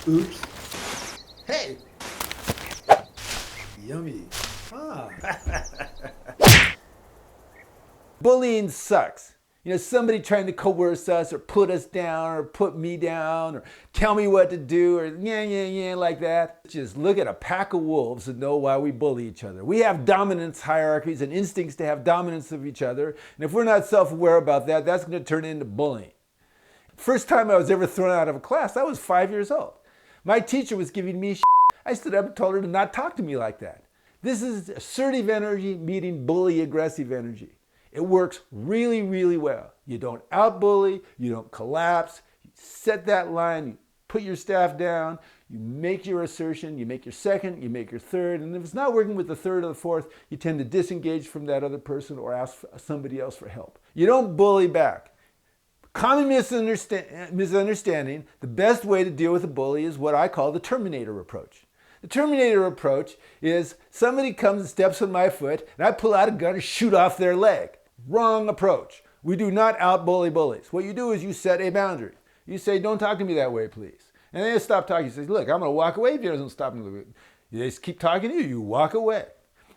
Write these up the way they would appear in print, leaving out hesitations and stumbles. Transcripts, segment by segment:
Oops. Hey! Yummy. Bullying sucks. You know, somebody trying to coerce us or put us down or put me down or tell me what to do or yeah, like that. Just look at a pack of wolves and know why we bully each other. We have dominance hierarchies and instincts to have dominance of each other. And if we're not self-aware about that, that's going to turn into bullying. First time I was ever thrown out of a class, I was 5 years old. My teacher was giving me shit. I stood up and told her to not talk to me like that. This is assertive energy meeting bully aggressive energy. It works really, really well. You don't out-bully, you don't collapse, you set that line, you put your staff down, you make your assertion, you make your second, you make your third, and if it's not working with the third or the fourth, you tend to disengage from that other person or ask somebody else for help. You don't bully back. Common misunderstanding, the best way to deal with a bully is what I call the Terminator approach. The Terminator approach is somebody comes and steps on my foot and I pull out a gun and shoot off their leg. Wrong approach. We do not out-bully bullies. What you do is you set a boundary. You say, don't talk to me that way, please. And they stop talking. You say, look, I'm going to walk away if he doesn't stop me. They keep talking to you, you walk away.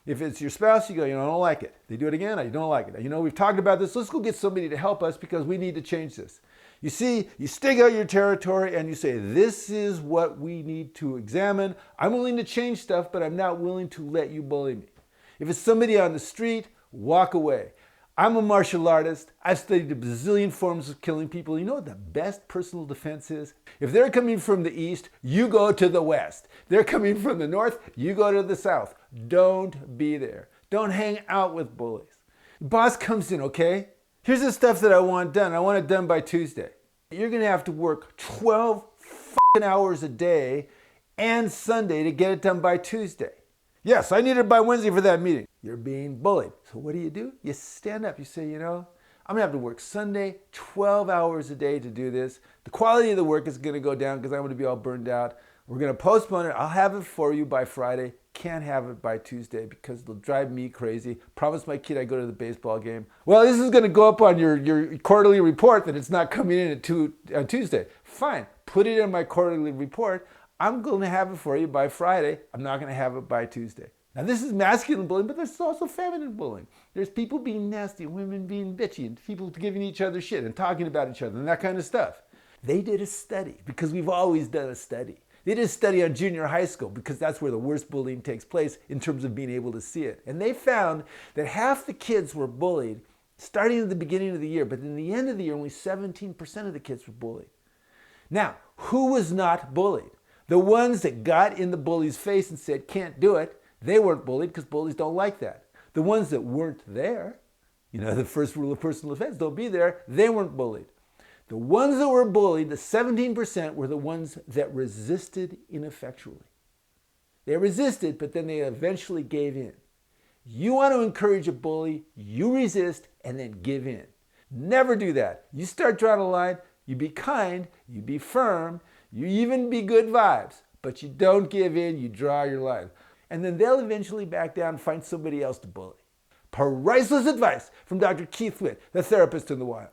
If it's your spouse, you go, I don't like it. They do it again, I don't like it. We've talked about this. Let's go get somebody to help us because we need to change this. You see, you stake out your territory and you say, this is what we need to examine. I'm willing to change stuff, but I'm not willing to let you bully me. If it's somebody on the street, walk away. I'm a martial artist. I've studied a bazillion forms of killing people. You know what the best personal defense is? If they're coming from the east, you go to the west. They're coming from the north, you go to the south. Don't be there. Don't hang out with bullies. The boss comes in, okay? Here's the stuff that I want done. I want it done by Tuesday. You're going to have to work 12 fucking hours a day and Sunday to get it done by Tuesday. Yes, I need it by Wednesday for that meeting. You're being bullied. So what do? You stand up. You say, I'm going to have to work Sunday 12 hours a day to do this. The quality of the work is going to go down because I'm going to be all burned out. We're going to postpone it. I'll have it for you by Friday. Can't have it by Tuesday because it'll drive me crazy. Promise my kid I go to the baseball game. Well, this is going to go up on your quarterly report that it's not coming in on Tuesday. Fine. Put it in my quarterly report. I'm going to have it for you by Friday. I'm not going to have it by Tuesday. Now, this is masculine bullying, but there's also feminine bullying. There's people being nasty, women being bitchy, and people giving each other shit and talking about each other and that kind of stuff. They did a study because we've always done a study. They did a study on junior high school because that's where the worst bullying takes place in terms of being able to see it. And they found that half the kids were bullied starting at the beginning of the year, but in the end of the year, only 17% of the kids were bullied. Now, who was not bullied? The ones that got in the bully's face and said, can't do it, they weren't bullied because bullies don't like that. The ones that weren't there, the first rule of personal defense, don't be there, they weren't bullied. The ones that were bullied, the 17%, were the ones that resisted ineffectually. They resisted, but then they eventually gave in. You want to encourage a bully, you resist, and then give in. Never do that. You start drawing a line, you be kind, you be firm, you even be good vibes, but you don't give in, you draw your line. And then they'll eventually back down and find somebody else to bully. Priceless advice from Dr. Keith Witt, the therapist in the wild.